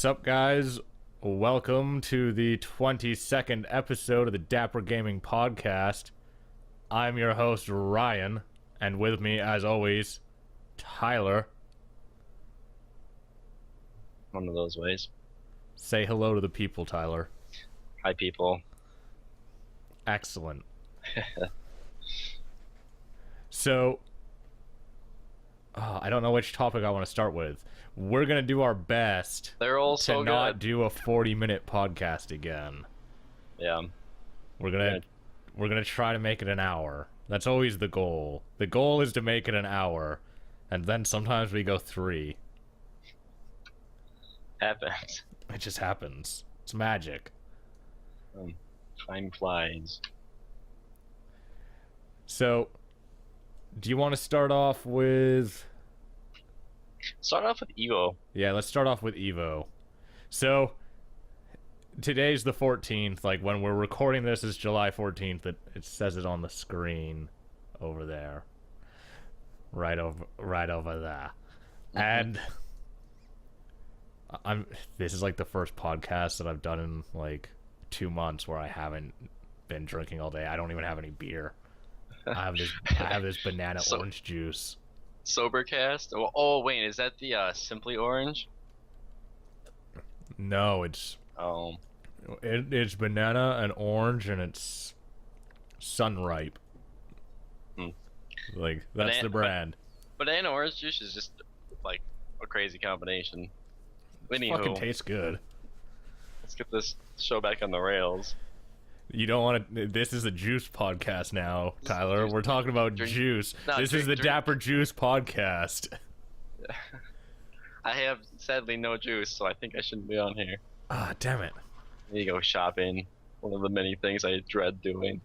Sup, guys? Welcome to the 22nd episode of the Dapper Gaming Podcast. I'm your host, Ryan, and with me, as always, Tyler. One of those ways. Say hello to the people, Tyler. Hi, people. Excellent. So, I don't know which topic I want to start with. We're going to do our best They're all to so not good. do a 40-minute podcast again. Yeah. We're gonna try to make it an hour. That's always the goal. The goal is to make it an hour, and then sometimes we go 3. Happens. It just happens. It's magic. Time flies. So, do you want to start off with... Start off with Evo. Yeah, let's start off with Evo. So, today's the 14th. Like, when we're recording this is July 14th. It says it on the screen over there. Right over there. And this is like the first podcast that I've done in like 2 months where I haven't been drinking all day. I don't even have any beer. I have this banana orange juice. Sobercast? Oh, wait, is that the Simply Orange? No, it's it's banana and orange, and it's Sunripe. Like, that's the brand. Banana orange juice is just like a crazy combination. It fucking tastes good. Let's get this show back on the rails. You don't want to... This is a juice podcast now, Tyler. We're talking about juice. This is the Dapper Juice podcast. I have, sadly, no juice, so I think I shouldn't be on here. Ah, damn it. I need to go shopping. One of the many things I dread doing.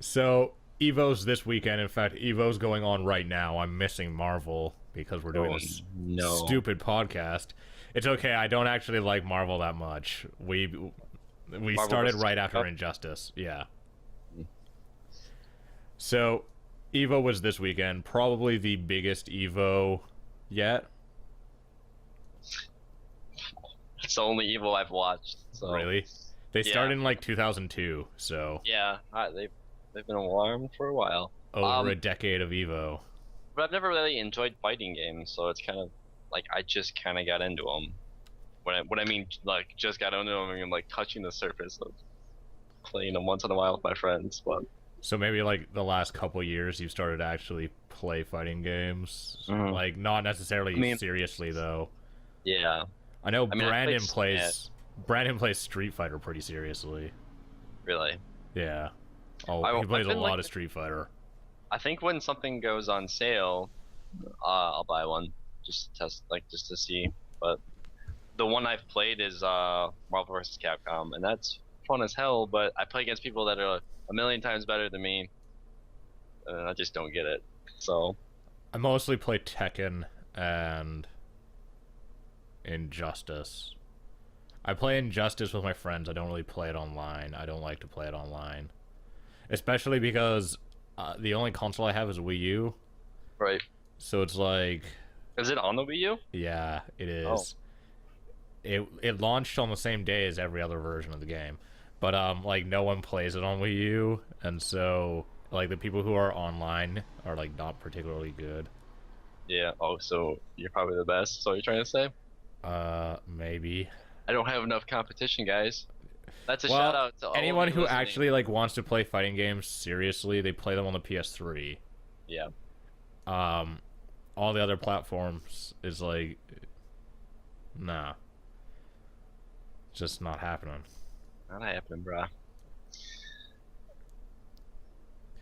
So, Evo's this weekend. In fact, Evo's going on right now. I'm missing Marvel because we're doing this stupid podcast. It's okay. I don't actually like Marvel that much. We started right after Injustice. Yeah. So, Evo was this weekend. Probably the biggest Evo yet. It's the only Evo I've watched. So. Really? They started in like 2002, so... Yeah, they've been alarmed for a while. Over a decade of Evo. But I've never really enjoyed fighting games, so it's kind of like I just kind of got into them. What I mean, like, just got into them, I mean, like, touching the surface of playing them once in a while with my friends, but... So maybe, like, the last couple years you've started to actually play fighting games? Mm-hmm. Like, not necessarily seriously, though. Yeah. I know Brandon plays Street Fighter pretty seriously. Really? Yeah. Oh, he plays a lot of Street Fighter. I think when something goes on sale, I'll buy one. Just to see, but... The one I've played is Marvel vs. Capcom, and that's fun as hell, but I play against people that are a million times better than me, and I just don't get it, so... I mostly play Tekken and Injustice. I play Injustice with my friends. I don't really play it online. I don't like to play it online. Especially because the only console I have is Wii U. Right. So it's like... Is it on the Wii U? Yeah, it is. Oh. It launched on the same day as every other version of the game, but like no one plays it on Wii U, and so like the people who are online are like not particularly good. Yeah. Oh, so you're probably the best. So you're trying to say? Maybe. I don't have enough competition, guys. That's a shout out to all anyone of you who listening. actually like wants to play fighting games seriously. They play them on the PS3. Yeah. All the other platforms is like, nah. Just not happening. Not happening, bruh.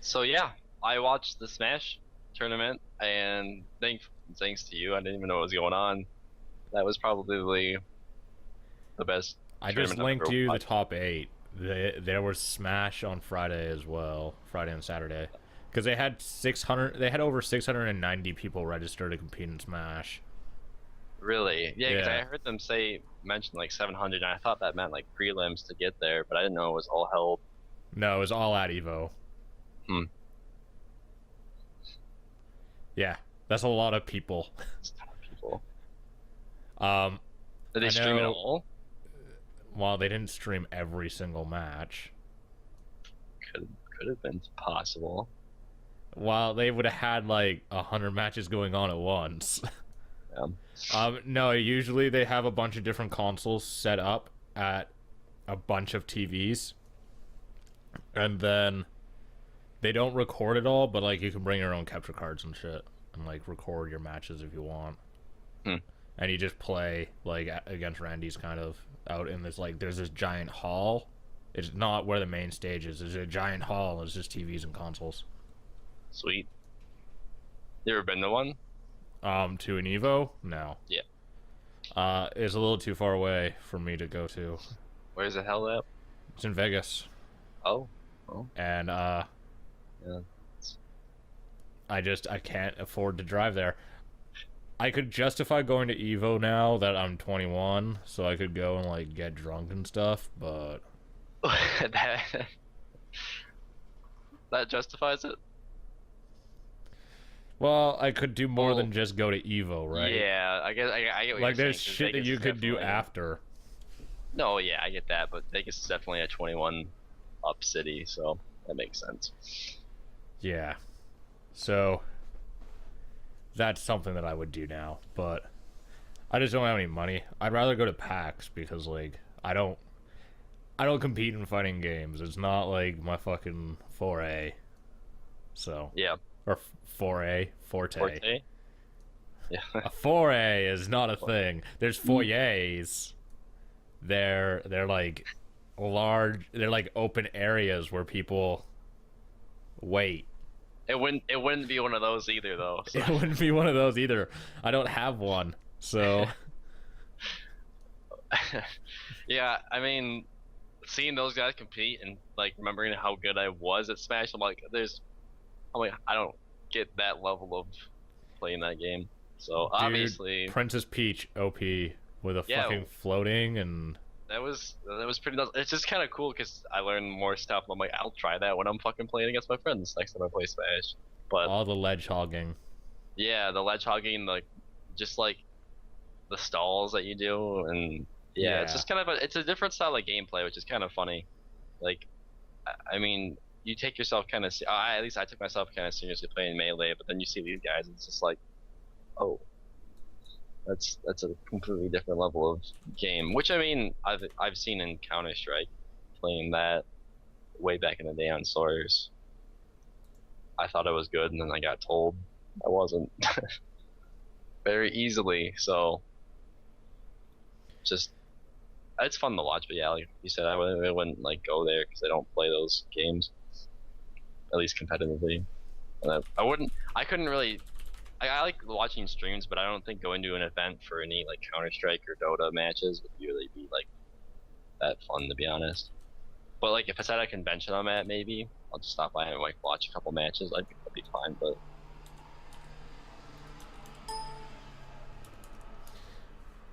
So yeah, I watched the Smash tournament, and thanks to you, I didn't even know what was going on. That was probably the best. I just linked you the top 8. There was Smash on Friday as well, Friday and Saturday, because they had over 690 people registered to compete in Smash. Really? Yeah, because I heard them mention like 700, and I thought that meant like prelims to get there, but I didn't know it was all held. No, it was all at Evo. Yeah, that's a lot of people. It's a ton of people. Did they stream it all? Well, they didn't stream every single match. Could have been possible. Well, they would have had like 100 matches going on at once. No, usually they have a bunch of different consoles set up at a bunch of TVs, and then they don't record it all, but like you can bring your own capture cards and shit and like record your matches if you want. And you just play like against Randy's kind of out in this, like, there's this giant hall. It's not where the main stage is. There's a giant hall. It's just TVs and consoles. Sweet. You ever been to one? To an Evo? No. Yeah. It's a little too far away for me to go to. Where's the hell at? It's in Vegas. Oh. And yeah. I can't afford to drive there. I could justify going to Evo now that I'm 21, so I could go and like get drunk and stuff, but that justifies it. Well, I could do more than just go to Evo, right? Yeah, I guess I get what like you're there's saying, shit that Vegas you is could do definitely... after. No, yeah, I get that, but Vegas is definitely a 21 up city, so that makes sense. Yeah. So that's something that I would do now, but I just don't have any money. I'd rather go to PAX because like I don't compete in fighting games. It's not like my fucking foray. So yeah. Or forte. Yeah. A foray is not a thing. There's foyers. They're like large. They're like open areas where people wait. It wouldn't be one of those either, though. So. It wouldn't be one of those either. I don't have one, so. Yeah, I mean, seeing those guys compete and like remembering how good I was at Smash, I'm like, I don't get that level of playing that game. So dude, obviously, Princess Peach OP with a fucking floating and. That was pretty nuts. It's just kind of cool because I learned more stuff. I'm like, I'll try that when I'm fucking playing against my friends next time I play Smash. But all the ledge hogging. Yeah, the ledge hogging, like just like the stalls that you do, and yeah. It's just kind of it's a different style of gameplay, which is kind of funny. Like, I mean, you take yourself kind of at least I took myself kind of seriously playing Melee, but then you see these guys, and it's just like, oh. That's a completely different level of game, which I mean I've seen in Counter-Strike, playing that way back in the day on Sawyer's. I thought it was good, and then I got told I wasn't very easily. So just it's fun to watch, but yeah, like you said, I wouldn't like go there because I don't play those games, at least competitively. And I couldn't really. I like watching streams, but I don't think going to an event for any like Counter-Strike or Dota matches would really be like that fun, to be honest. But like if it's at a convention I'm at, maybe I'll just stop by and like watch a couple matches. I think that'd be fine. But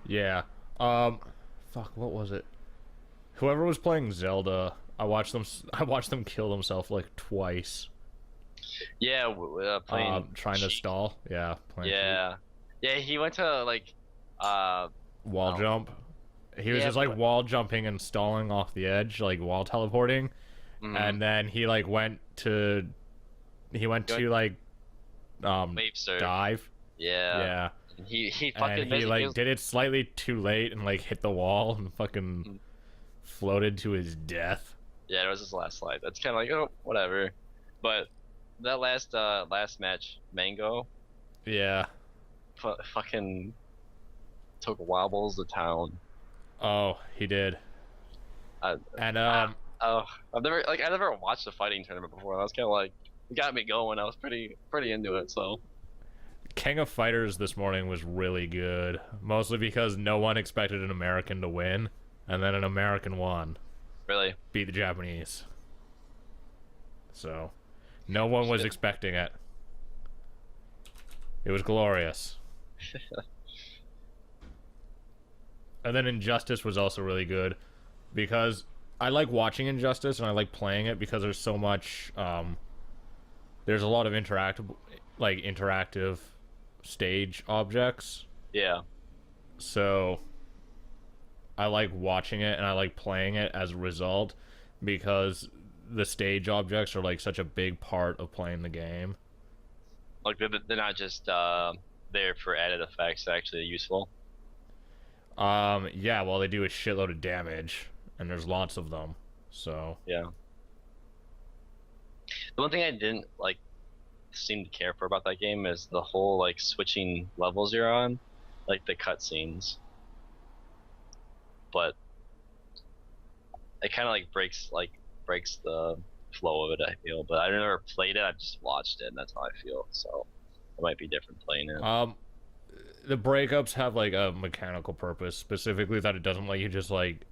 yeah, fuck, what was it? Whoever was playing Zelda, I watched them kill themselves like twice. Yeah, playing trying to stall. Yeah, yeah, yeah. He went to like wall jump. He was just like wall jumping and stalling off the edge, like wall teleporting, and then he like went to like wave surf. Dive. Yeah. He fucking and he like did it slightly too late and like hit the wall and fucking floated to his death. Yeah, it was his last slide. That's kind of like, oh, whatever. But that last match, Mango. Yeah. Fucking took wobbles to town. Oh, he did. I've never watched a fighting tournament before. And I was kind of like, it got me going. I was pretty into it. So. King of Fighters this morning was really good, mostly because no one expected an American to win, and then an American won. Really? Beat the Japanese. So, no one was expecting it. It was glorious. And then Injustice was also really good, because I like watching Injustice and I like playing it because there's so much, there's a lot of interactive stage objects. Yeah. So I like watching it and I like playing it as a result because the stage objects are like such a big part of playing the game. Like they're not just there for added effects; they're actually useful. Yeah, well, they do a shitload of damage, and there's lots of them. So yeah. The one thing I didn't like seem to care for about that game is the whole like switching levels you're on, like the cutscenes. But it kind of like breaks the flow of it. I feel, but I've never played it. I've just watched it, and that's how I feel. So it might be different playing it. The breakups have like a mechanical purpose, specifically that it doesn't let you just like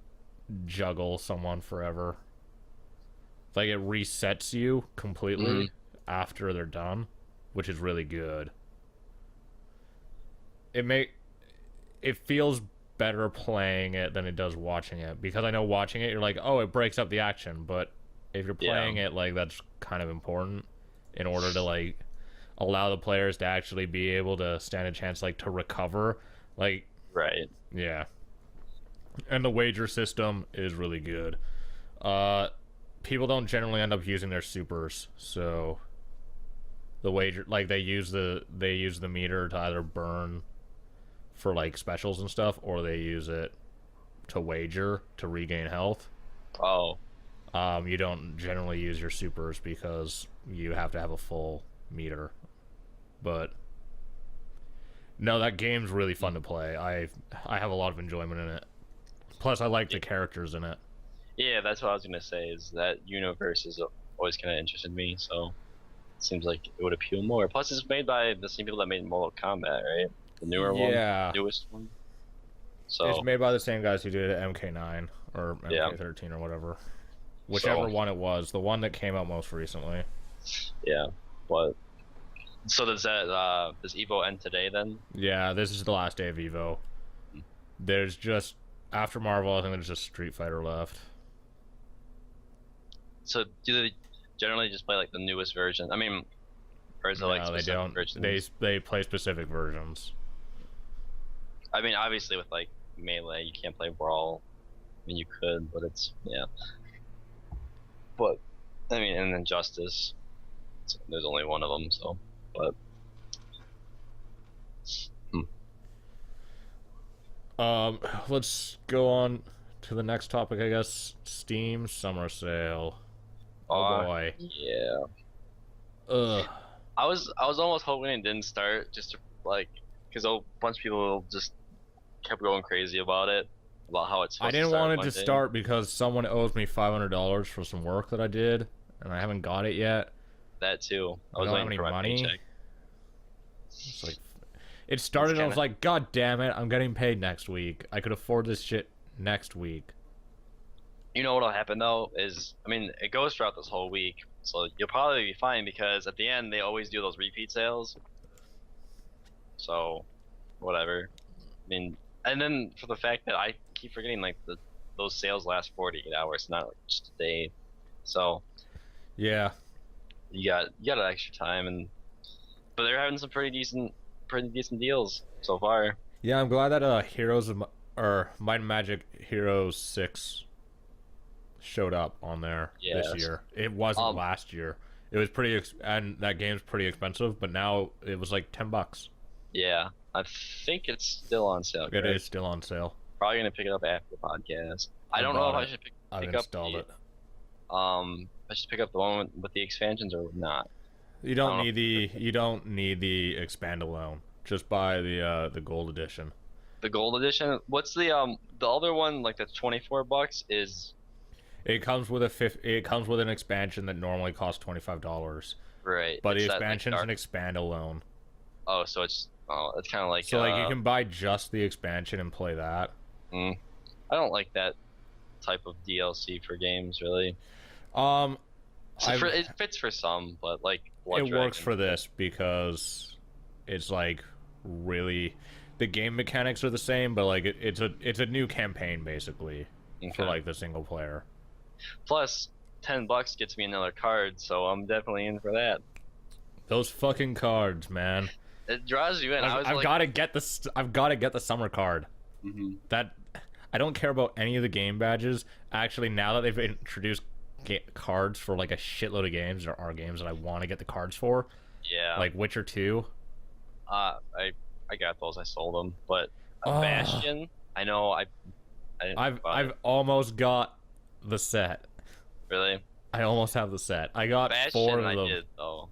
juggle someone forever. Like it resets you completely after they're done, which is really good. It feels better playing it than it does watching it, because I know watching it you're like, oh, it breaks up the action, but if you're playing it, like, that's kind of important in order to like allow the players to actually be able to stand a chance like to recover, like, right. Yeah. And the wager system is really good. People don't generally end up using their supers, so the wager, like, they use the meter to either burn for like specials and stuff, or they use it to wager to regain health. Oh. You don't generally use your supers because you have to have a full meter. But no, that game's really fun to play. I have a lot of enjoyment in it. Plus, I like the characters in it. Yeah, that's what I was gonna say. Is that universe is always kind of interested me, so it seems like it would appeal more. Plus, it's made by the same people that made Mortal Kombat, right? The newer one, newest one. So it's made by the same guys who did MK9 or MK13 or whatever, whichever one it was. The one that came out most recently. Yeah, but so does Evo end today then? Yeah, this is the last day of Evo. There's just, after Marvel, I think there's just Street Fighter left. So do they generally just play like the newest version? I mean, or is it like they don't. versions? They play specific versions. I mean, obviously with like Melee, you can't play Brawl. I mean, you could, but it's But I mean, and then Justice, there's only one of them, so. But let's go on to the next topic, I guess. Steam Summer Sale. Oh boy. Yeah. Ugh. I was almost hoping it didn't start, just to, like, because a bunch of people just kept going crazy about it, about how it's. I didn't want it to start because someone owes me $500 for some work that I did, and I haven't got it yet. That too. I don't have any money. It's like, it started and I was like, God damn it, I'm getting paid next week. I could afford this shit next week. You know what'll happen though is, I mean, it goes throughout this whole week, so you'll probably be fine because at the end they always do those repeat sales. So, whatever. I mean, and then for the fact that I keep forgetting, like, those sales last 48 hours, not like just a day. So, yeah, you got an extra time, but they're having some pretty decent deals so far. Yeah, I'm glad that Might and Magic Heroes 6 showed up on there this year. It wasn't last year. It was and that game's pretty expensive, but now it was like $10. Yeah, I think it's still on sale. It is still on sale. Probably gonna pick it up after the podcast. I don't know if I should pick I've up installed it. I should pick up the one with the expansions or not. You don't need the expand alone. Just buy the gold edition. The gold edition. What's the other one, like, that's $24 is? It comes with an expansion that normally costs $25. Right. But the expansion's an expand alone. Oh, so it's kind of like, so like you can buy just the expansion and play that. I don't like that type of DLC for games, really. It fits for some, but like it works for this because it's like really the game mechanics are the same, but like it's a new campaign basically for like the single player. Plus, $10 gets me another card, so I'm definitely in for that. Those fucking cards, man. It draws you in. I've got to get the summer card. Mm-hmm. That I don't care about any of the game badges. Actually, now that they've introduced cards for like a shitload of games, there are games that I want to get the cards for. Yeah. Like Witcher 2. I got those. I sold them, but Bastion. I know. I didn't I've almost got the set. Really? I almost have the set. I got Bastion, 4 of them. I did though.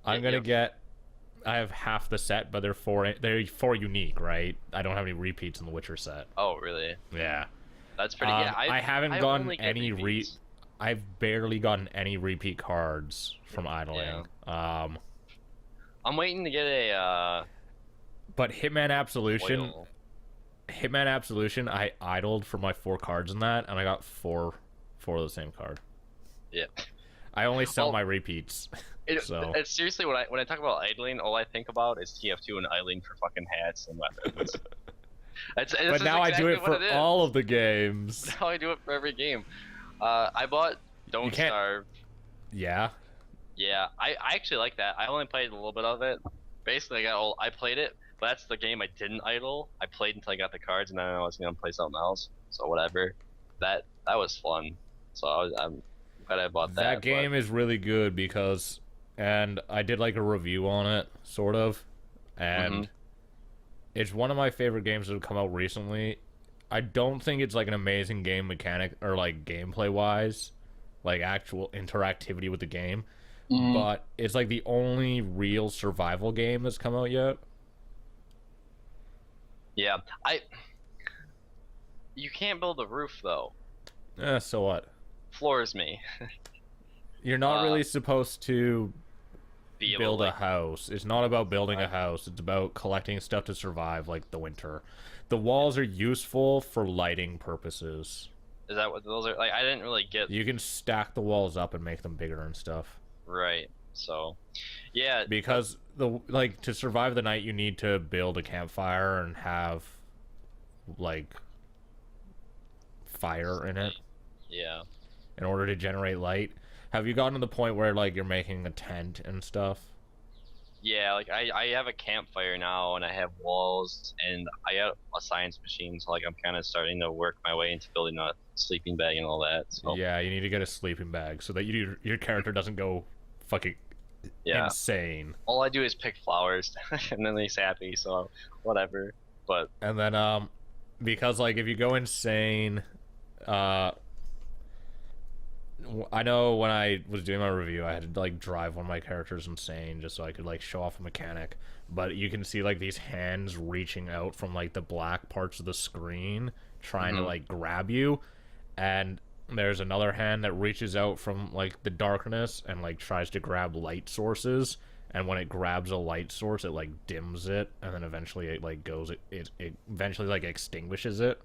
I'm gonna get. I have half the set, but they're 4 unique, right? I don't have any repeats in the Witcher set. Oh, really? Yeah. That's pretty. Yeah, I haven't gotten any I've barely gotten any repeat cards from idling. Yeah. I'm waiting to get a. But Hitman Absolution. Oil. Hitman Absolution, I idled for my 4 cards in that, and I got 4 of the same card. Yeah. I only sell my repeats. It's seriously when I talk about idling, all I think about is TF2 and idling for fucking hats and weapons. But now I do it for all of the games. Now I do it for every game. I bought Don't Starve. Yeah. Yeah, I actually like that. I only played a little bit of it. Basically, I played it, but that's the game I didn't idle. I played until I got the cards, and then I was gonna play something else. So whatever. That was fun. So I'm glad I bought that. That game is really good because, and I did like a review on it, sort of, and it's one of my favorite games that have come out recently. I don't think it's like an amazing game mechanic or like gameplay wise, like actual interactivity with the game, but it's like the only real survival game that's come out yet. Yeah, you can't build a roof though. So what? Floors me. You're not really supposed to build a house. It's not about building a house. It's about collecting stuff to survive, like the winter. The walls are useful for lighting purposes. Is that what those are? Like, I didn't really get. You can stack the walls up and make them bigger and stuff. Right. So, yeah. Because to survive the night, you need to build a campfire and have like fire in it. Yeah. In order to generate light. Have you gotten to the point where like you're making a tent and stuff? Yeah, like I have a campfire now, and I have walls, and I have a science machine, so like I'm kind of starting to work my way into building a sleeping bag and all that. So. Yeah, you need to get a sleeping bag so that your character doesn't go fucking insane. All I do is pick flowers, and then he's happy, so whatever. But and then because like if you go insane, I know when I was doing my review, I had to like drive one of my characters insane just so I could like show off a mechanic. But you can see like these hands reaching out from like the black parts of the screen trying to like grab you, and there's another hand that reaches out from like the darkness and like tries to grab light sources, and when it grabs a light source it like dims it, and then eventually it like goes it eventually like extinguishes it.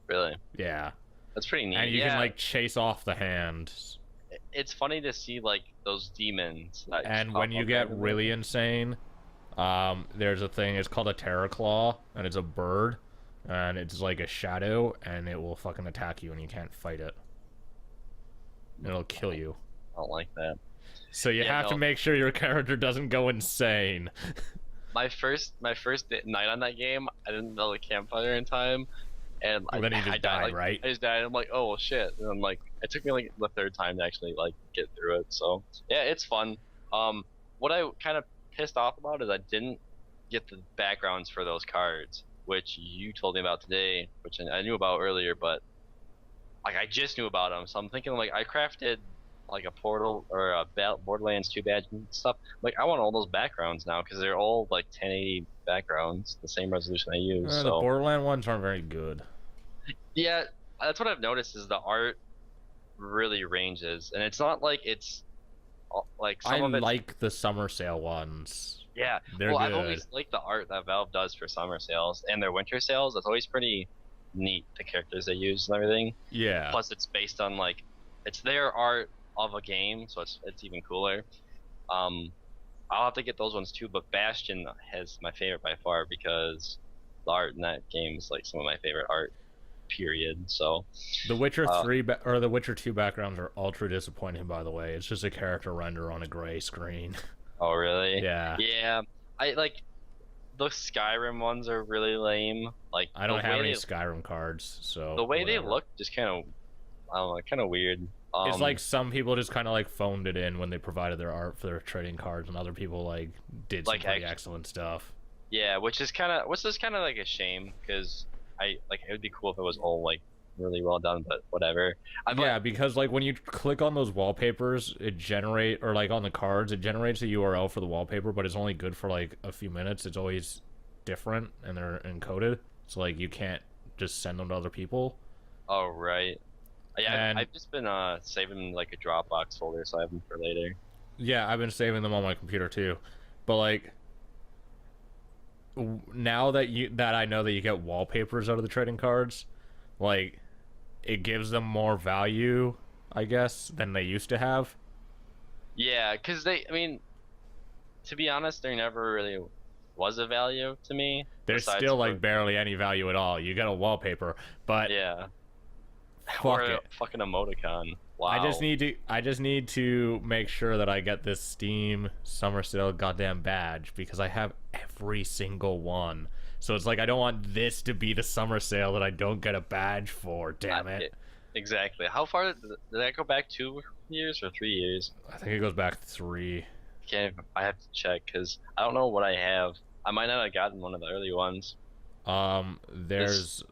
Really? Yeah. That's pretty neat. And you can like chase off the hand. It's funny to see like those demons. And when you get really insane, there's a thing. It's called a terror claw, and it's a bird, and it's like a shadow, and it will fucking attack you, and you can't fight it. It'll kill you. I don't like that. So you have to make sure your character doesn't go insane. My first night on that game, I didn't build a campfire in time. And then you just died, right? I just died. I'm like, oh shit! And I'm like, it took me like the 3rd time to actually like get through it. So yeah, it's fun. What I kind of pissed off about is I didn't get the backgrounds for those cards, which you told me about today, which I knew about earlier, but like I just knew about them. So I'm thinking like I crafted like a Portal or a Borderlands 2 badge and stuff. Like I want all those backgrounds now because they're all like 1080 backgrounds, the same resolution I use. So the Borderlands ones aren't very good. Yeah, that's what I've noticed is the art really ranges, and it's not like it's like I like the summer sale ones. Yeah, they're good. I've always liked the art that Valve does for summer sales and their winter sales. It's always pretty neat, the characters they use and everything. Yeah. Plus, it's based on like it's their art of a game, so it's even cooler. I'll have to get those ones too, but Bastion has my favorite by far because the art in that game is like some of my favorite art. Period. So the Witcher 3 or the Witcher 2 backgrounds are ultra disappointing, by the way. It's just a character render on a gray screen. Oh really? Yeah. I like the Skyrim ones are really lame. Like I don't have any Skyrim cards, so the way whatever. they look just kind of, I don't know, kind of weird. It's like some people just kind of like phoned it in when they provided their art for their trading cards, and other people like did some pretty excellent stuff. Yeah, which is kind of like a shame because I like it would be cool if it was all like really well done, but whatever. Yeah, because like when you click on those wallpapers, or like on the cards, it generates a URL for the wallpaper, but it's only good for like a few minutes. It's always different and they're encoded, so like you can't just send them to other people. Oh right. Yeah, I've just been saving like a Dropbox folder, so I have them for later. Yeah, I've been saving them on my computer too, but like now that I know that you get wallpapers out of the trading cards, like it gives them more value, I guess, than they used to have. Yeah, because I mean, to be honest, there never really was a value to me. There's still like barely any value at all. You got a wallpaper, but yeah. Fuck it. Fucking emoticon. Wow. I just need to make sure that I get this Steam Summer Sale goddamn badge because I have every single one. So it's like I don't want this to be the summer sale that I don't get a badge for. Damn it. Exactly. How far did that go back? 2 years or 3 years? I think it goes back 3. I have to check because I don't know what I have. I might not have gotten one of the early ones. There's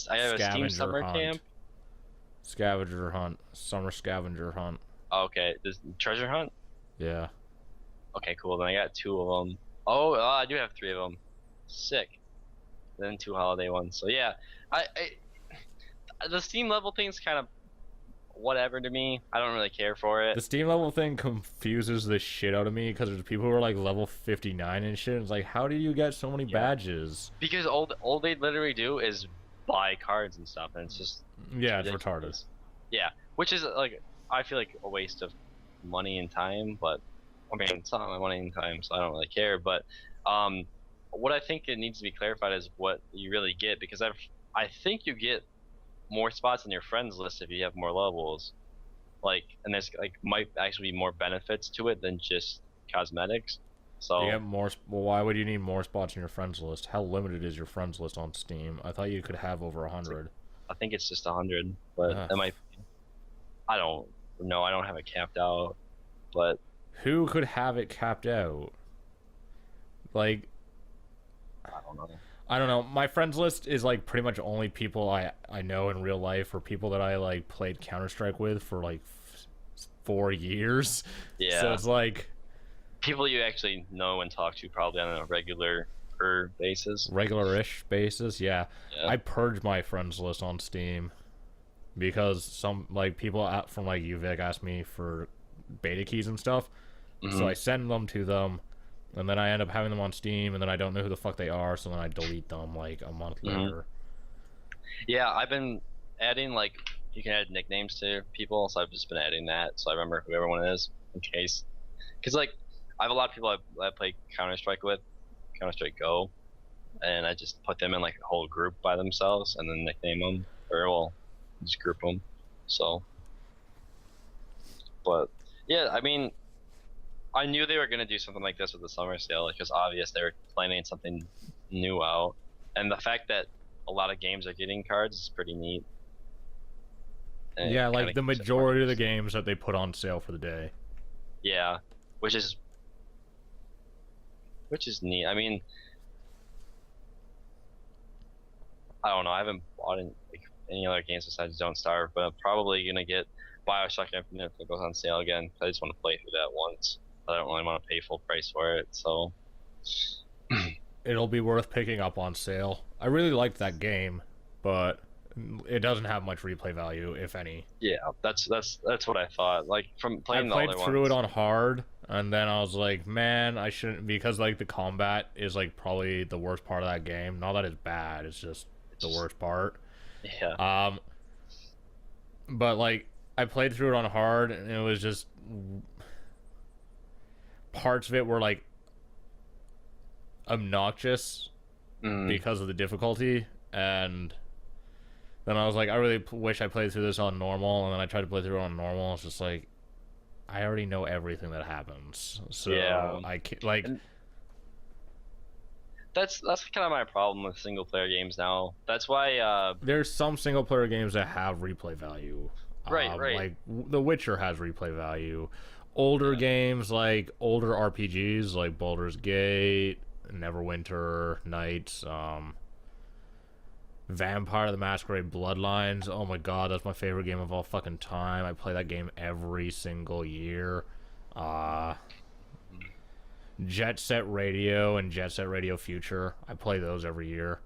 I have a Steam Summer Camp. Scavenger hunt. Summer scavenger hunt. Oh, okay. This treasure hunt? Yeah. Okay, cool. Then I got 2 of them. Oh, I do have 3 of them. Sick. Then 2 holiday ones. So yeah, the Steam level thing's kind of whatever to me. I don't really care for it. The Steam level thing confuses the shit out of me because there's people who are like level 59 and shit. It's like, how do you get so many badges? Because all they literally do is buy cards and stuff, and it's just it's retarded. Yeah, which is like I feel like a waste of money and time, but I mean it's not my money and time, so I don't really care. But what I think it needs to be clarified is what you really get, because I think you get more spots on your friends list if you have more levels, like, and there's like might actually be more benefits to it than just cosmetics. So you get more. Well, why would you need more spots on your friends list? How limited is your friends list on Steam? I thought you could have over 100. I think it's just 100, but that might. I don't know. I don't have it capped out, but who could have it capped out? Like, I don't know. I don't know. My friends list is like pretty much only people I know in real life, or people that I like played Counter-Strike with for like 4 years. Yeah. So it's like people you actually know and talk to probably on a regular basis. Regular-ish basis, yeah. I purged my friends list on Steam because some like people out from like UVic asked me for beta keys and stuff. So I send them to them, and then I end up having them on Steam, and then I don't know who the fuck they are, so then I delete them like a month later. Yeah, I've been adding, like, you can add nicknames to people, so I've just been adding that so I remember who everyone is in case. Because like I have a lot of people I play Counter-Strike with, Counter-Strike Go, and I just put them in like a whole group by themselves and then nickname them, or well, just group them. So, but yeah, I mean, I knew they were gonna do something like this with the summer sale. Like, it's obvious they were planning something new out, and the fact that a lot of games are getting cards is pretty neat. And yeah, like the majority of the games that they put on sale for the day. Yeah, which is neat. I mean, I don't know. I haven't bought any other games besides Don't Starve, but I'm probably gonna get BioShock Infinite if it goes on sale again. I just want to play through that once. I don't really want to pay full price for it, so it'll be worth picking up on sale. I really liked that game, but it doesn't have much replay value, if any. Yeah, that's what I thought. Like, from playing I played through it on hard, and then I was like, man, I shouldn't, because like the combat is like probably the worst part of that game. Not that it's bad, it's just the worst part. Yeah. But like I played through it on hard, and it was just parts of it were like obnoxious because of the difficulty, and then I was like, I really wish I played through this on normal, and then I tried to play through it on normal. It's just like, I already know everything that happens. So Yeah. I can't, like, And that's kind of my problem with single player games now. That's why there's some single player games that have replay value. right. Like The Witcher has replay value. Older Yeah. games, like older RPGs, like Baldur's Gate, Neverwinter Nights, Vampire the Masquerade Bloodlines. Oh my god, that's my favorite game of all fucking time. I play that game every single year. Uh, Jet Set Radio and Jet Set Radio Future. I play those every year.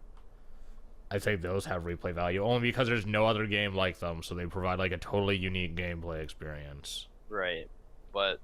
I think those have replay value only because there's no other game like them, so they provide like a totally unique gameplay experience. Right. But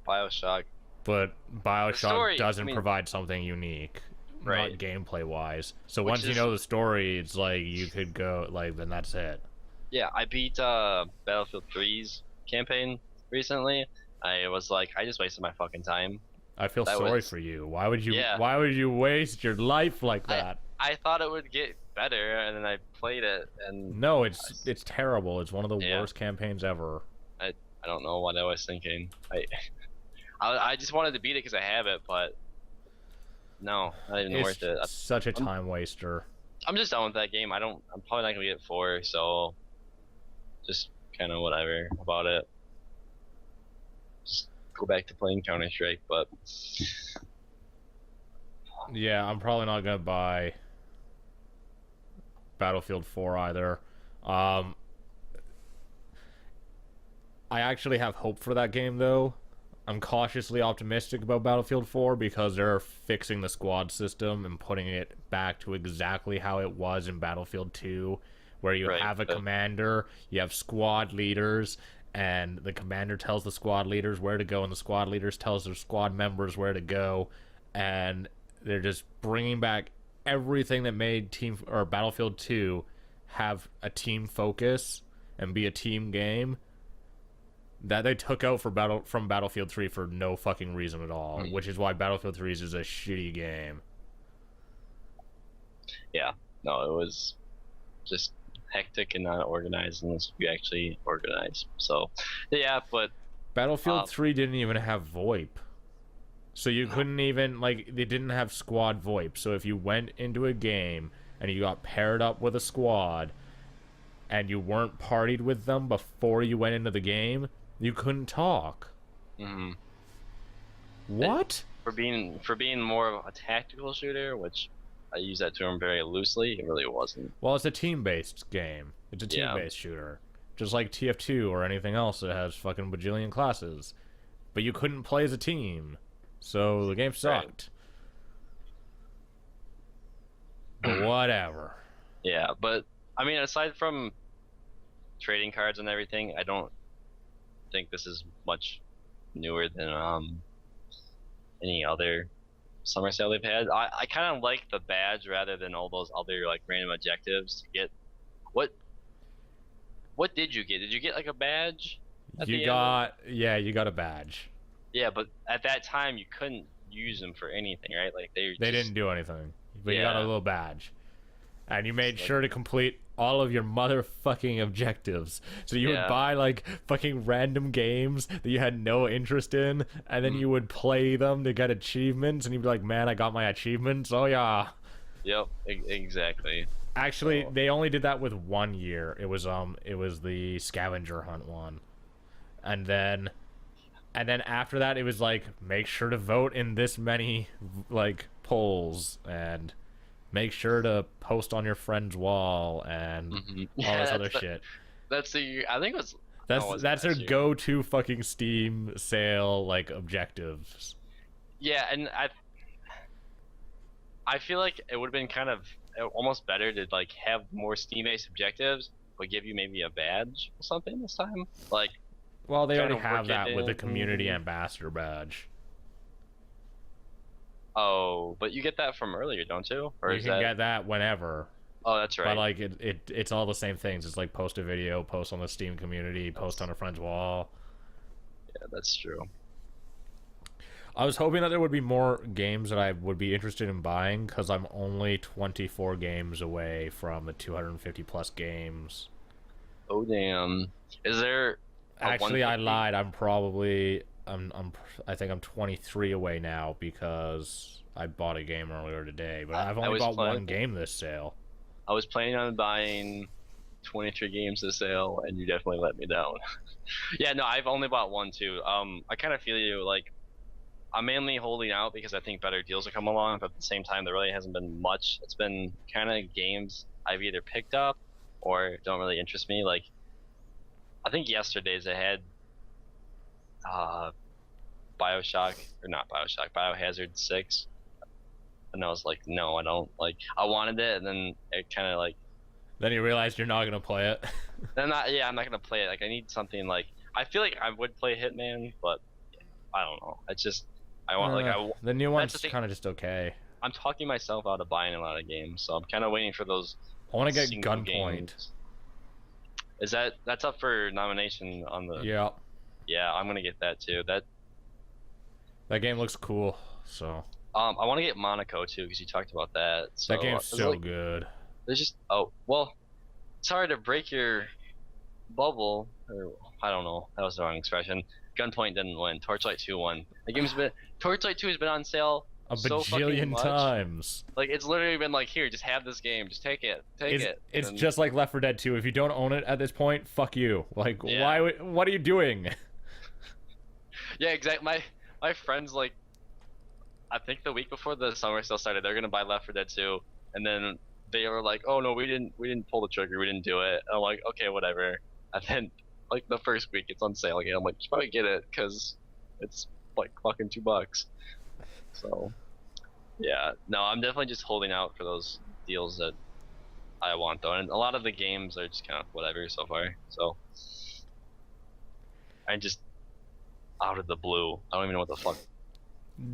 BioShock. But BioShock Story, doesn't provide something unique, right? Not gameplay wise. So Which once you know the story, it's like you could go like then that's it. Yeah, I beat Battlefield 3's campaign recently. I was like, I just wasted my fucking time. I feel sorry for you. Why would you? Yeah. Why would you waste your life like that? I thought it would get better, and then I played it, and no, it's terrible. It's one of the Yeah. worst campaigns ever. I don't know what I was thinking. I just wanted to beat it because I have it, but no, not even It's worth it. such a time waster. I'm just done with that game. I'm probably not gonna get 4, so just kind of whatever about it. Just go back to playing Counter-Strike, but Yeah, I'm probably not gonna buy Battlefield 4 either. I actually have hope for that game though. I'm cautiously optimistic about Battlefield 4 because they're fixing the squad system and putting it back to exactly how it was in Battlefield 2, where you have a commander, you have squad leaders, and the commander tells the squad leaders where to go, and the squad leaders tells their squad members where to go, and they're just bringing back everything that made Battlefield 2 have a team focus and be a team game that they took out from Battlefield 3 for no fucking reason at all, which is why Battlefield 3 is a shitty game. Yeah, no, it was just hectic and not organized unless you actually organize. So, yeah, but Battlefield 3 didn't even have VoIP. So you couldn't even, like, they didn't have squad VoIP. So if you went into a game and you got paired up with a squad and you weren't partied with them before you went into the game, you couldn't talk. Mm-hmm. What? For being more of a tactical shooter, which I use that term very loosely, it really wasn't. Well, it's a team-based game. It's a team-based shooter. Just like TF2 or anything else that has fucking bajillion classes. But you couldn't play as a team. So the game sucked. Right. But whatever. Yeah, but I mean, aside from trading cards and everything, I don't think this is much newer than any other summer sale they've had. I kind of like the badge rather than all those other like random objectives to get. What did you get? Did you get like a badge? You got a badge. Yeah, but at that time you couldn't use them for anything, right? Like they didn't do anything, but you got a little badge, and you made sure to complete all of your motherfucking objectives. So you would buy like fucking random games that you had no interest in, and then you would play them to get achievements, and you'd be like, "Man, I got my achievements! Oh yeah." Yep, exactly. Actually, they only did that with 1 year. It was the scavenger hunt one, and then after that, it was like, make sure to vote in this many like polls, and make sure to post on your friend's wall, and all this other shit. That's I think it was. That's their go-to fucking Steam sale like objectives. Yeah, and I feel like it would have been kind of almost better to like have more Steam-based objectives, but give you maybe a badge or something this time. Like, well, they already have that with the community ambassador badge. Oh, but you get that from earlier, don't you? Or you can get that whenever. Oh, that's right. But like it's all the same things. It's like post a video, post on the Steam community, post on a friend's wall. Yeah, that's true. I was hoping that there would be more games that I would be interested in buying, because I'm only 24 games away from the 250 plus games. Oh damn! Is there? Actually, I lied. I'm probably I think I'm 23 away now because I bought a game earlier today. But I've only bought one game this sale. I was planning on buying 23 games this sale, and you definitely let me down. Yeah, no, I've only bought one too. I kind of feel you. Like, I'm mainly holding out because I think better deals will come along, but at the same time, there really hasn't been much. It's been kind of games I've either picked up or don't really interest me. Like, I think yesterday's I had Bioshock, or not Bioshock, Biohazard 6. And I was like, no, I don't. Like, I wanted it, and then it kind of like. Then you realized you're not gonna play it. I'm not gonna play it. Like, I need something like. I feel like I would play Hitman, but I don't know. It's just I want the new one's kind of just okay. I'm talking myself out of buying a lot of games, so I'm kind of waiting for those. I want to get Gunpoint. Games. Is that's up for nomination on the? Yeah. Yeah, I'm gonna get that too. That game looks cool. So. I want to get Monaco too because you talked about that. So, that game's so good. There's just sorry to break your bubble, or I don't know. That was the wrong expression. Gunpoint didn't win. Torchlight 2 won. Torchlight 2 has been on sale a bajillion times. Like, it's literally been like, here, just have this game, just take it. It's just like Left 4 Dead 2. If you don't own it at this point, fuck you. Like, why? What are you doing? Yeah, exactly. My friends, like, I think the week before the summer sale started, they're gonna buy Left 4 Dead 2, and then they were like, "Oh no, we didn't pull the trigger, we didn't do it." And I'm like, "Okay, whatever." And then, like, the first week, it's on sale again. I'm like, "You should probably get it because it's like fucking $2." So, yeah, no, I'm definitely just holding out for those deals that I want though, and a lot of the games are just kind of whatever so far. So, I just out of the blue, I don't even know what the fuck.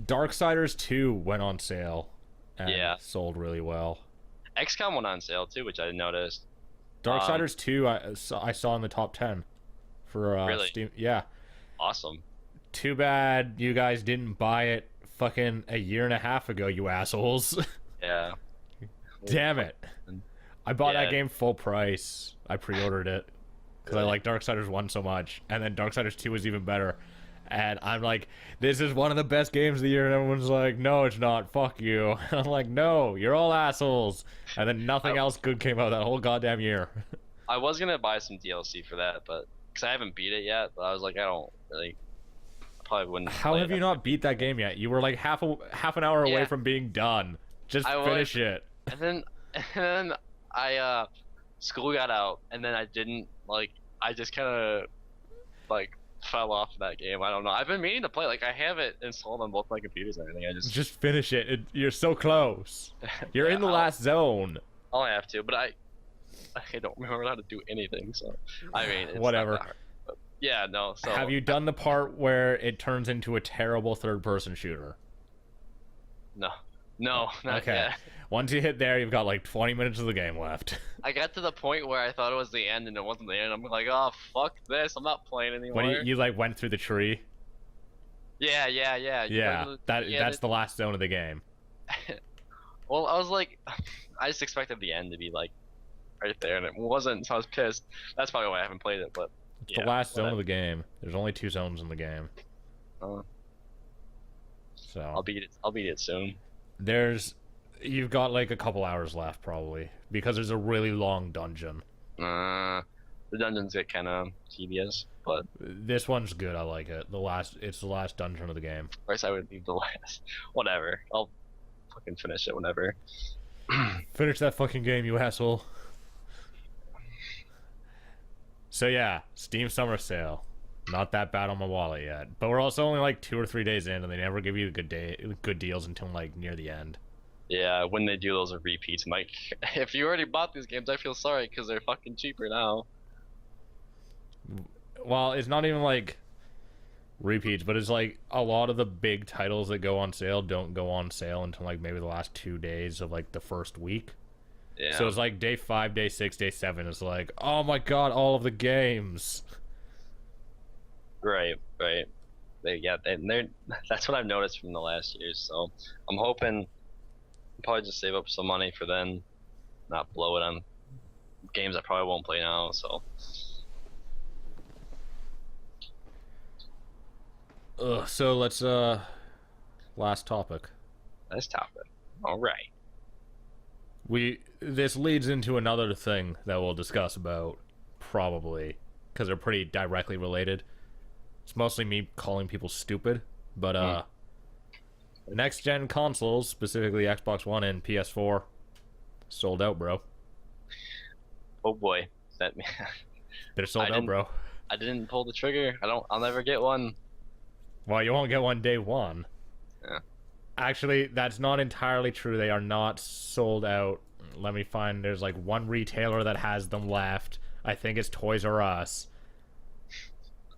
Darksiders 2 went on sale and sold really well. XCOM went on sale too, which I noticed. Darksiders 2 I saw in the top 10 for really? Steam. Yeah. Awesome. Too bad you guys didn't buy it fucking a year and a half ago, you assholes. Yeah. Damn it. I bought that game full price. I pre-ordered it because I like Darksiders 1 so much, and then Darksiders 2 was even better. And I'm like, this is one of the best games of the year, and everyone's like, no, it's not, fuck you. And I'm like, no, you're all assholes. And then nothing else good came out that whole goddamn year. I was gonna buy some DLC for that, but because I haven't beat it yet, but I was like, I don't really, I probably wouldn't. How have you not beat that game yet? You were like half an hour away from being done. Just finish it. And then I school got out, and then I didn't, like, I just kind of like fell off that game. I don't know. I've been meaning to play. Like, I have it installed on both my computers and everything. I just finish it. You're so close. You're in the last zone. I'll have to, but I don't remember how to do anything. So I mean, it's whatever. Not that hard, but yeah, no. So have you done the part where it turns into a terrible third-person shooter? No, not okay. yet. Once you hit there, you've got like 20 minutes of the game left. I got to the point where I thought it was the end, and it wasn't the end. I'm like, oh, fuck this. I'm not playing anymore. When you like went through the tree? Yeah. Yeah, that's the last zone of the game. Well, I was like, I just expected the end to be like right there, and it wasn't, so I was pissed. That's probably why I haven't played it, but it's the last zone of the game. There's only 2 zones in the game. So I'll beat it soon. You've got like a couple hours left probably because there's a really long dungeon. The dungeons get kind of tedious, but this one's good. I like it. It's the last dungeon of the game. Of course, I would leave the last. Whatever. I'll fucking finish it whenever. Finish that fucking game, you asshole. So yeah, Steam Summer Sale. Not that bad on my wallet yet, but we're also only like 2 or 3 days in, and they never give you good deals until like near the end. Yeah, when they do those repeats, I'm like, if you already bought these games, I feel sorry because they're fucking cheaper now. Well, it's not even like repeats, but it's like a lot of the big titles that go on sale don't go on sale until like maybe the last 2 days of like the first week. Yeah. So it's like day 5, day 6, day 7 is like, oh my god, all of the games. Right. That's what I've noticed from the last year. So I'm hoping I'll probably just save up some money for then, not blow it on games I probably won't play now. So So let's last topic. Let's top it. All right. This leads into another thing that we'll discuss about probably because they're pretty directly related. It's mostly me calling people stupid, but next gen consoles, specifically Xbox One and PS4, sold out, bro. Oh boy, They're sold out, bro. I didn't pull the trigger. I'll never get one. Well, you won't get one day one. Yeah. Actually, that's not entirely true. They are not sold out. Let me find. There's like one retailer that has them left. I think it's Toys R Us.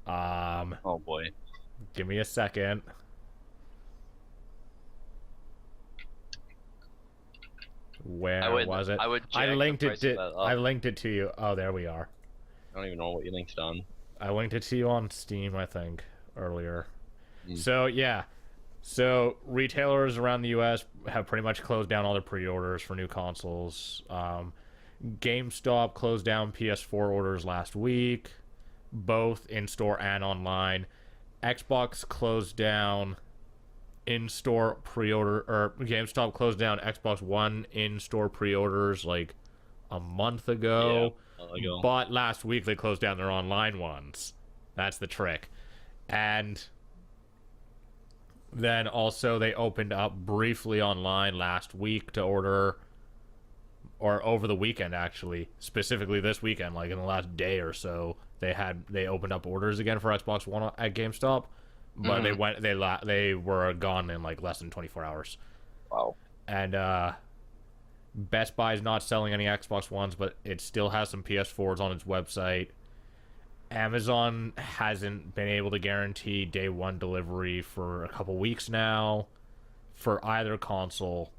Oh boy. Give me a second. Where was it? I linked it to. I linked it to you. Oh, there we are. I don't even know what you linked it on. I linked it to you on Steam, I think, earlier. So yeah. So retailers around the U.S. have pretty much closed down all their pre-orders for new consoles. GameStop closed down PS4 orders last week, both in-store and online. Xbox closed down in-store pre-order, or GameStop closed down Xbox One in-store pre-orders like a month ago. Yeah, but last week they closed down their online ones. That's the trick. And then also they opened up briefly online last week to order, or over the weekend actually, specifically this weekend, like in the last day or so, they opened up orders again for Xbox One at GameStop, but they were gone in like less than 24 hours. Wow. And Best Buy is not selling any Xbox Ones, but it still has some PS4s on its website. Amazon hasn't been able to guarantee day one delivery for a couple weeks now for either console.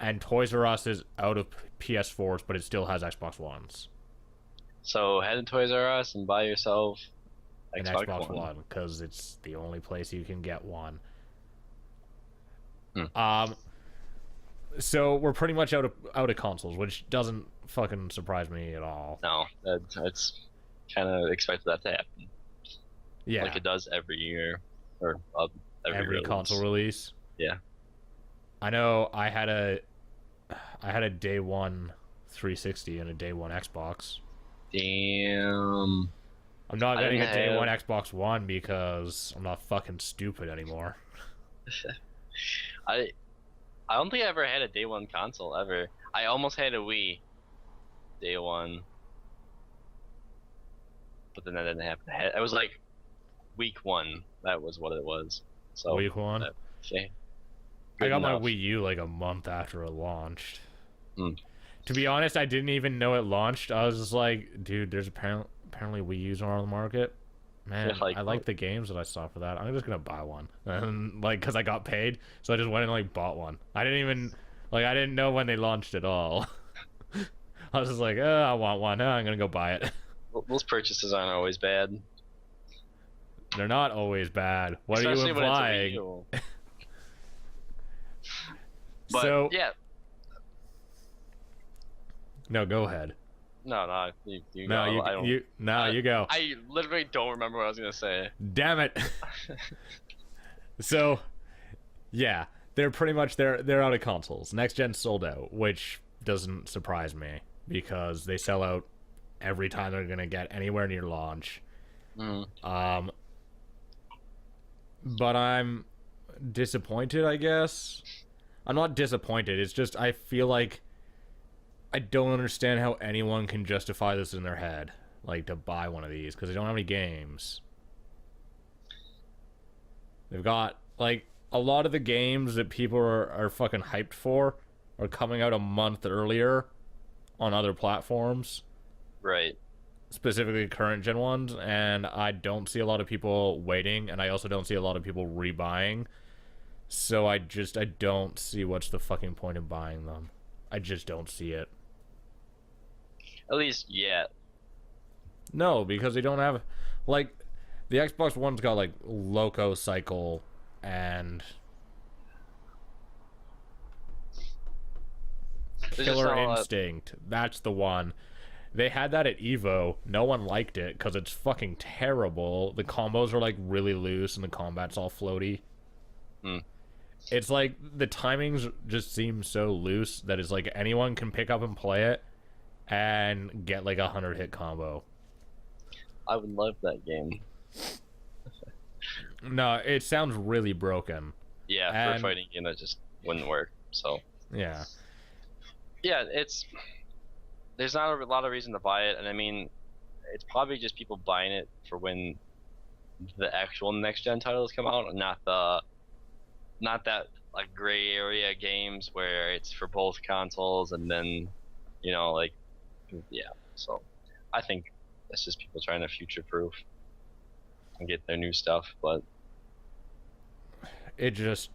And Toys R Us is out of PS4s, but it still has Xbox Ones. So head to Toys R Us and buy yourself an Xbox One, because it's the only place you can get one. So we're pretty much out of consoles, which doesn't fucking surprise me at all. No, it's kind of expected that to happen. Yeah, like it does every year, or every console release. Yeah, I know. I had a day one 360 and a day one Xbox. Damn. I'm not getting a day one Xbox One because I'm not fucking stupid anymore. I don't think I ever had a day one console ever. I almost had a Wii day one, but then that didn't happen. It was like week one. That was what it was. So week one. Okay. I got my Wii U like a month after it launched. To be honest, I didn't even know it launched. I was just like, dude, there's apparently Wii U's are on the market. Man, I like the games that I saw for that. I'm just gonna buy one, and like, cause I got paid, so I just went and like bought one. I didn't know when they launched at all. I was just like, I want one. I'm gonna go buy it. Those purchases aren't always bad. They're not always bad. What are you implying? But so yeah. No, go ahead. No, you no, go. You go. I literally don't remember what I was gonna say. Damn it. So, yeah, they're pretty much they're out of consoles. Next gen sold out, which doesn't surprise me because they sell out every time they're gonna get anywhere near launch. But I'm disappointed, I guess. I'm not disappointed. It's just I feel like I don't understand how anyone can justify this in their head, like to buy one of these, because they don't have any games. They've got like a lot of the games that people are fucking hyped for are coming out a month earlier on other platforms. Right. Specifically current gen ones, and I don't see a lot of people waiting, and I also don't see a lot of people rebuying. So I don't see what's the fucking point of buying them. I just don't see it. At least yet. No, because they don't have, like, the Xbox One's got like Loco Cycle and Killer Instinct. That's the one. They had that at Evo. No one liked it because it's fucking terrible. The combos are like really loose and the combat's all floaty. Hmm. It's like the timings just seem so loose that it's like anyone can pick up and play it and get like a 100-hit combo. I would love that game. No, it sounds really broken. Yeah, for a fighting game that just wouldn't work. So yeah, yeah, there's not a lot of reason to buy it, and I mean, it's probably just people buying it for when the actual next gen titles come out, not that like gray area games where it's for both consoles and then, you know, like, yeah. So I think that's just people trying to future proof and get their new stuff, but it just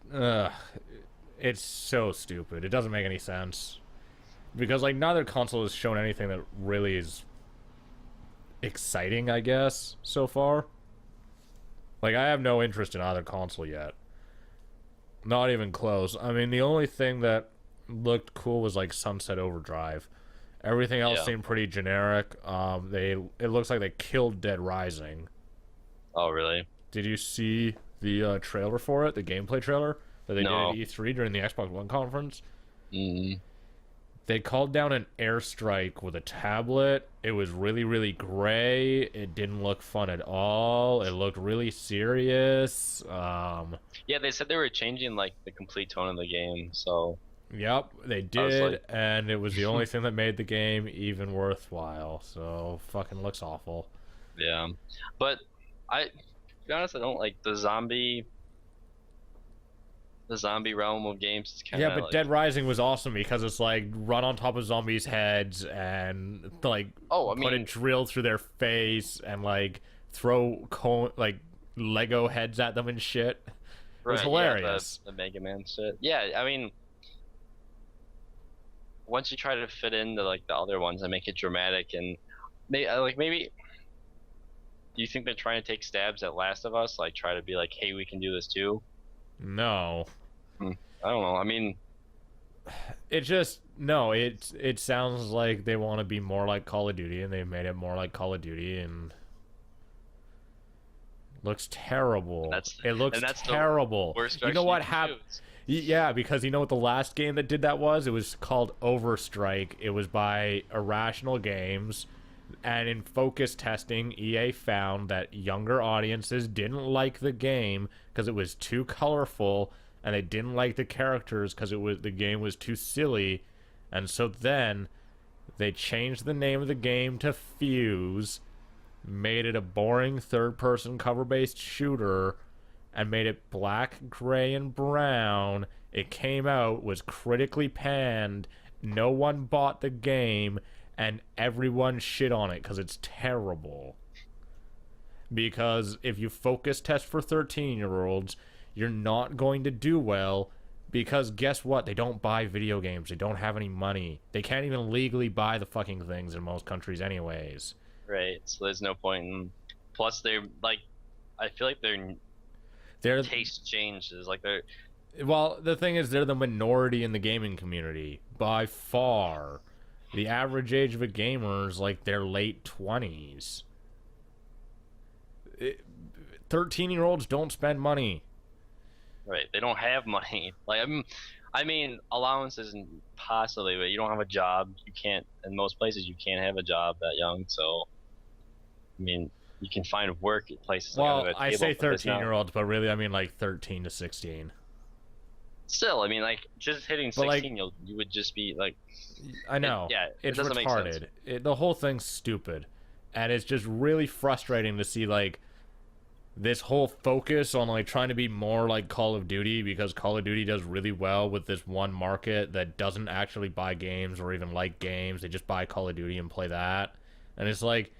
it's so stupid. It doesn't make any sense because like neither console has shown anything that really is exciting, I guess, so far. Like I have no interest in either console yet. Not even close. I mean, the only thing that looked cool was like Sunset Overdrive. Everything else seemed pretty generic. It looks like they killed Dead Rising. Oh, really? Did you see the trailer for it? The gameplay trailer that they did at E3 during the Xbox One conference? Mm-hmm. They called down an airstrike with a tablet. It was really, really gray. It didn't look fun at all. It looked really serious. Yeah, they said they were changing like the complete tone of the game. So. Yep, they did, and it was the only thing that made the game even worthwhile. So fucking looks awful. Yeah, but to be honest, I don't like the zombie realm of games. Is kind of but like... Dead Rising was awesome because it's like run on top of zombies' heads and like put a drill through their face and like throw like Lego heads at them and shit. It was hilarious. Yeah, the Mega Man shit. Yeah, I mean, once you try to fit into like the other ones and make it dramatic and maybe. Do you think they're trying to take stabs at Last of Us? Like, try to be like, hey, we can do this too? No. I don't know. I mean... It just... No, it sounds like they want to be more like Call of Duty, and they've made it more like Call of Duty, and... Looks terrible. It looks terrible. You know what happened? Yeah, because you know what the last game that did that was? It was called Overstrike. It was by Irrational Games... And in focus testing, EA found that younger audiences didn't like the game because it was too colorful, and they didn't like the characters because the game was too silly, and so then they changed the name of the game to Fuse, made it a boring third-person cover-based shooter, and made it black, gray, and brown. It came out, was critically panned, no one bought the game, and everyone shit on it because it's terrible. Because if you focus test for 13-year-olds, you're not going to do well because guess what? They don't buy video games. They don't have any money. They can't even legally buy the fucking things in most countries anyways. Right, so there's no point in... Plus, they're, like... I feel like their taste changes. Like, they're... Well, the thing is, they're the minority in the gaming community. By far. The average age of a gamer is like their late 20s. 13-year-olds don't spend money. Right, they don't have money. Like, I mean, allowances possibly, but you don't have a job. You can't, in most places, you can't have a job that young. So, I mean, you can find work at places. Well, like I say 13-year-olds, but really, I mean like 13 to 16. Still, I mean, like, just hitting 16, like, you would just be like... I know. It's retarded. The whole thing's stupid. And it's just really frustrating to see, like, this whole focus on, like, trying to be more like Call of Duty, because Call of Duty does really well with this one market that doesn't actually buy games or even like games. They just buy Call of Duty and play that. And it's like,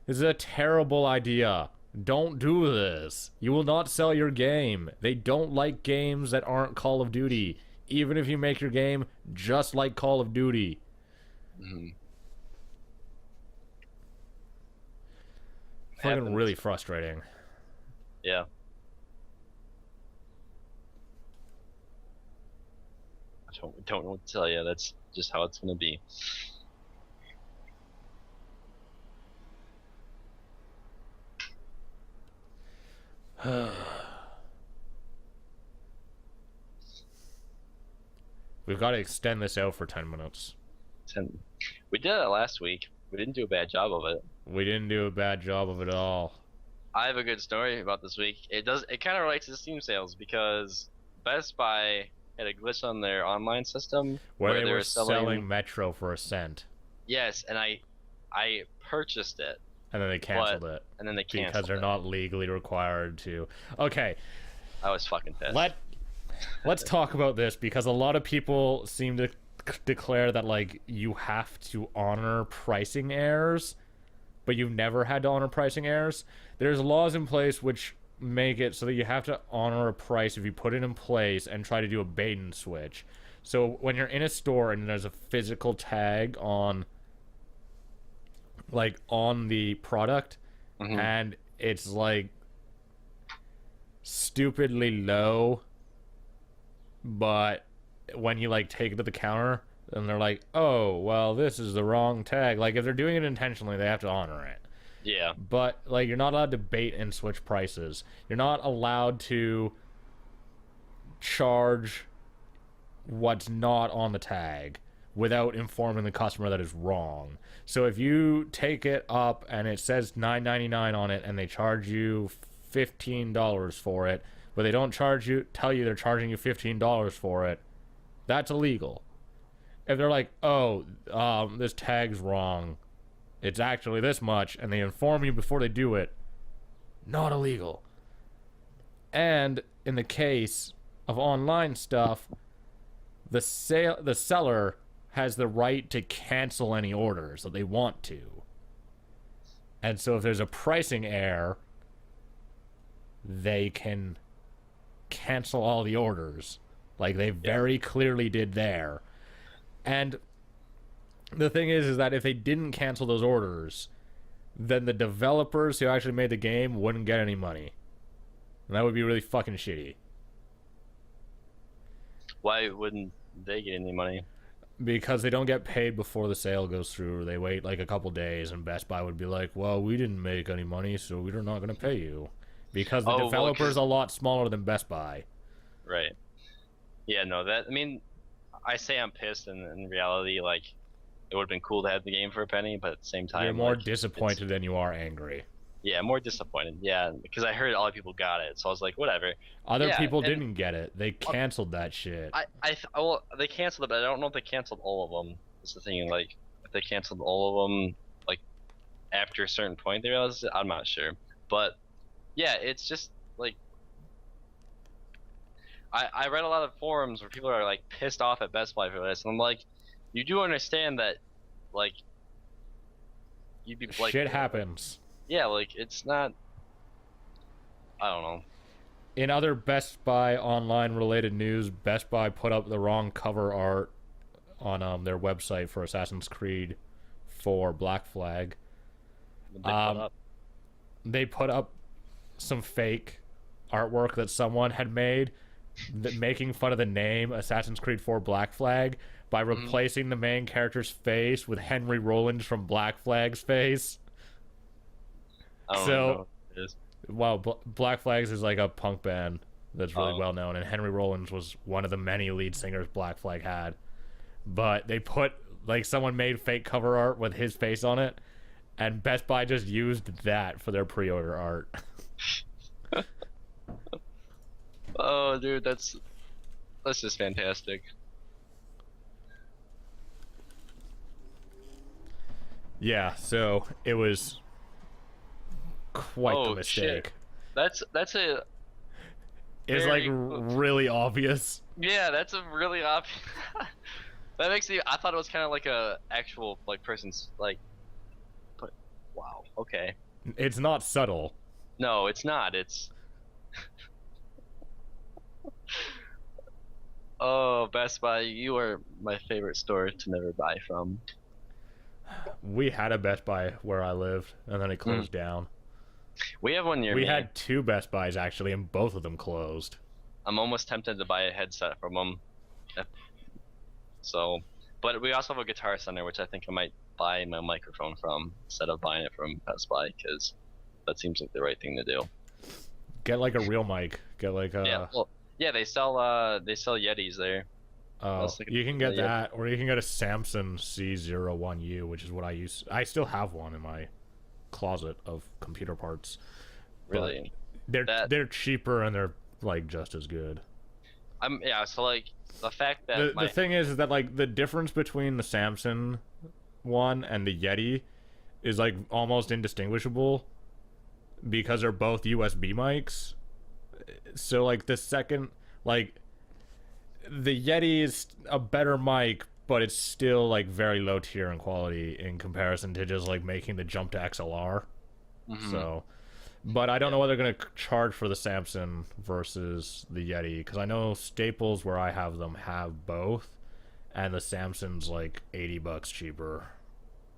this is a terrible idea. Don't do this. You will not sell your game. They don't like games that aren't Call of Duty, even if you make your game just like Call of Duty. Fucking really frustrating. Yeah. I don't know what to tell you. That's just how it's gonna be. We've got to extend this out for 10 minutes. We did it last week. We didn't do a bad job of it. We didn't do a bad job of it at all. I have a good story about this week. It kind of relates to Steam sales because Best Buy had a glitch on their online system where they were selling Metro for $0.01. Yes, and I purchased it. And then they canceled it. And then they canceled it. Because they're not legally required to. Okay. I was fucking pissed. Let's talk about this because a lot of people seem to declare that like you have to honor pricing errors, but you've never had to honor pricing errors. There's laws in place which make it so that you have to honor a price if you put it in place and try to do a bait and switch. So when you're in a store and there's a physical tag on the product, and it's like stupidly low, but when you like take it to the counter and they're like, oh well, this is the wrong tag, like if they're doing it intentionally they have to honor it. Yeah. But like you're not allowed to bait and switch prices. You're not allowed to charge what's not on the tag without informing the customer that is wrong. So if you take it up and it says $9.99 on it and they charge you $15 for it, but they don't tell you they're charging you $15 for it, that's illegal. If they're like, oh, this tag's wrong, it's actually this much, and they inform you before they do it, not illegal. And in the case of online stuff, the seller has the right to cancel any orders that they want to. And so if there's a pricing error, they can cancel all the orders, like they very clearly did there. And the thing is that if they didn't cancel those orders, then the developers who actually made the game wouldn't get any money. And that would be really fucking shitty. Why wouldn't they get any money? Because they don't get paid before the sale goes through. They wait like a couple days, and Best Buy would be like, well, we didn't make any money, so we're not going to pay you. Because the developer's a lot smaller than Best Buy. Right. Yeah, no, I mean, I say I'm pissed, and in reality, like, it would have been cool to have the game for a penny, but at the same time... You're more disappointed than you are angry. Yeah, more disappointed. Yeah, because I heard a lot of people got it, so I was like, whatever. Other people didn't get it. They canceled that shit. Well, they canceled it, but I don't know if they canceled all of them. That's the thing. Like, if they canceled all of them, like, after a certain point, they realized it. I'm not sure. But yeah, it's just like I read a lot of forums where people are like pissed off at Best Buy for this, and I'm like, you do understand that, like, you'd be like, shit happens. Yeah, like, it's not, I don't know. In other Best Buy online related news, Best Buy put up the wrong cover art on their website for Assassin's Creed 4 Black Flag. They put up some fake artwork that someone had made making fun of the name Assassin's Creed 4 Black Flag by replacing the main character's face with Henry Rollins from Black Flag's face. I don't know what it is. Well, Black Flags is like a punk band that's really well known, and Henry Rollins was one of the many lead singers Black Flag had. But they put, like, someone made fake cover art with his face on it, and Best Buy just used that for their pre-order art. Oh, dude, that's just fantastic. Yeah, so it was quite the mistake. Shit. That's a. It's like really obvious. Yeah, that's a really obvious. That makes me. I thought it was kind of like a actual like person's like. But wow, okay. It's not subtle. No, it's not. It's. Oh, Best Buy, you are my favorite store to never buy from. We had a Best Buy where I lived, and then it closed down. We have one near me. We had two Best Buys, actually, and both of them closed. I'm almost tempted to buy a headset from them. So, but we also have a Guitar Center, which I think I might buy my microphone from instead of buying it from Best Buy, because that seems like the right thing to do. Get like a real mic. Get like a. Yeah, well, yeah, they sell Yetis there. Oh, you can get that, or you can get a Samsung C01U, which is what I use. I still have one in my closet of computer parts. Really? They're cheaper and they're like just as good. Yeah. So like the fact that the thing is that like the difference between the Samsung one and the Yeti is like almost indistinguishable because they're both USB mics. So like the second like the Yeti is a better mic, but it's still like very low tier in quality in comparison to just like making the jump to XLR. So, but I don't know what they're gonna charge for the Samsung versus the Yeti, because I know Staples, where I have them, have both, and the Samsung's like $80 cheaper.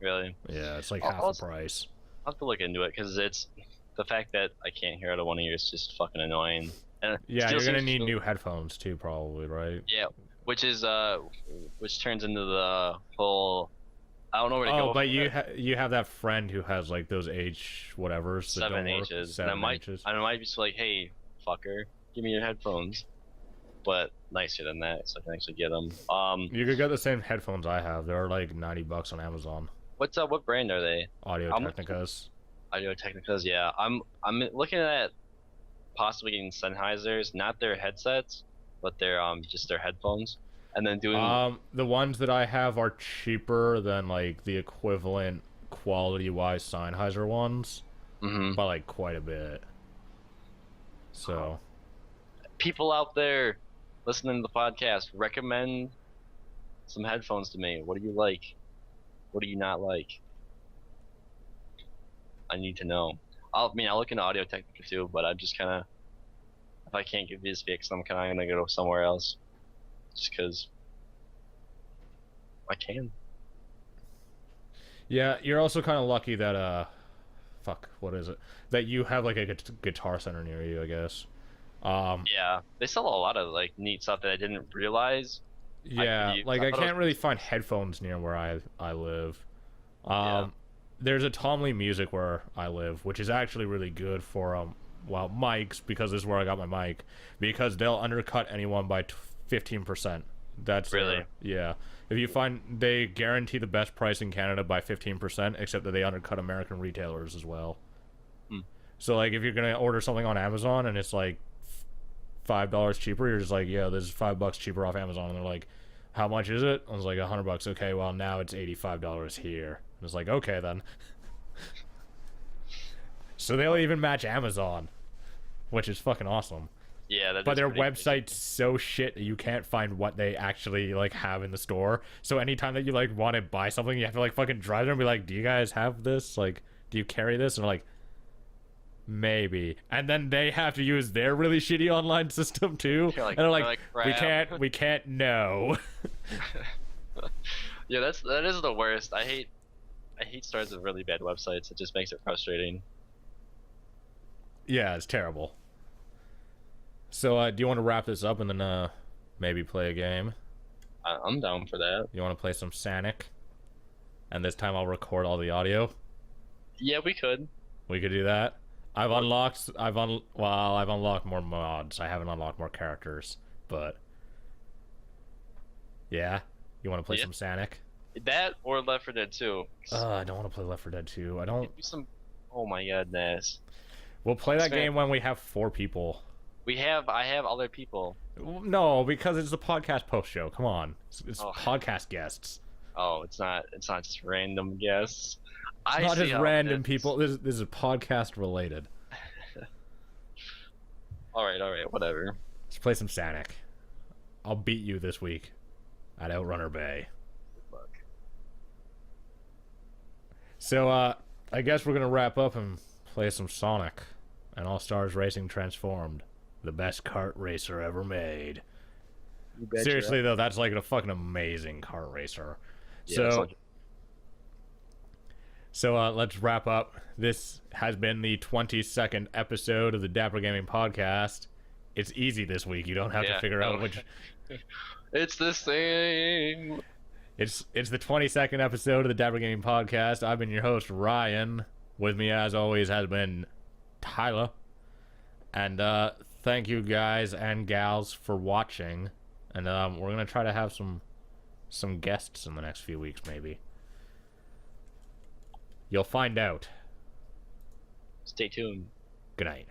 Really? Yeah, it's like half the price. I'll have to look into it, because it's the fact that I can't hear out of one ear is just fucking annoying. And yeah, you're gonna need new headphones too, probably, right? Yeah, which turns into the whole. I don't know where to go. Oh, but you have that friend who has like those H whatevers. 7Hs. And I might be like, hey, fucker, give me your headphones. But nicer than that, so I can actually get them. You could get the same headphones I have. They're like $90 on Amazon. What brand are they? Audio-Technicas. Audio-Technicas, yeah. I'm looking at possibly getting Sennheisers, not their headsets, but their just their headphones. And then doing the ones that I have are cheaper than like the equivalent quality-wise Sennheiser ones, by like quite a bit. So, people out there listening to the podcast, recommend some headphones to me. What do you like? What do you not like? I need to know. I'll look into Audio-Technica too, but I'm just kind of, if I can't get these fixed, I'm kind of gonna go somewhere else. Just because I can. Yeah, you're also kind of lucky that what is it? That you have like a Guitar Center near you, I guess. Yeah, they sell a lot of like neat stuff that I didn't realize. Yeah, I can't really find headphones near where I live. There's a Tom Lee Music where I live, which is actually really good for mics, because this is where I got my mic, because they'll undercut anyone by 15%. That's really yeah. If you find, they guarantee the best price in Canada by 15%, except that they undercut American retailers as well. So like if you're gonna order something on Amazon and it's like $5 cheaper, you're just like, yeah, this is $5 cheaper off Amazon, and they're like, how much is it? I was like, $100. Okay, well now it's $85 here. And it's like, okay then. So they'll even match Amazon, which is fucking awesome. Yeah, but their website's so shit that you can't find what they actually like have in the store. So anytime that you like want to buy something, you have to like fucking drive there and be like, do you guys have this? Like, do you carry this? And they're like, maybe. And then they have to use their really shitty online system too. And they're like, we can't know. Yeah, that is the worst. I hate starts with really bad websites. It just makes it frustrating. Yeah, it's terrible. So, do you want to wrap this up and then maybe play a game? I'm down for that. You want to play some Sonic? And this time I'll record all the audio? Yeah, we could. We could do that? I've unlocked more mods. I haven't unlocked more characters, but yeah. You want to play some Sonic? That or Left 4 Dead 2. I don't want to play Left 4 Dead 2. I don't. Oh my goodness. We'll play that game when we have 4 people. I have other people. No, because it's the podcast post show. Come on, it's podcast guests. Oh, it's not just random guests. It's not just random people. This is podcast related. All right, whatever. Let's play some Sonic. I'll beat you this week at Outrunner Bay. Good luck. So, I guess we're gonna wrap up and play some Sonic and All Stars Racing Transformed. The best kart racer ever made. Seriously though, that's like a fucking amazing kart racer. Yeah, so let's wrap up. This has been the 22nd episode of the Dapper Gaming Podcast. It's easy this week. You don't have to figure out which. It's the same. It's the 22nd episode of the Dapper Gaming Podcast. I've been your host, Ryan. With me, as always, has been Tyler. And thank you guys and gals for watching. And we're gonna try to have some guests in the next few weeks, maybe. You'll find out. Stay tuned. Good night.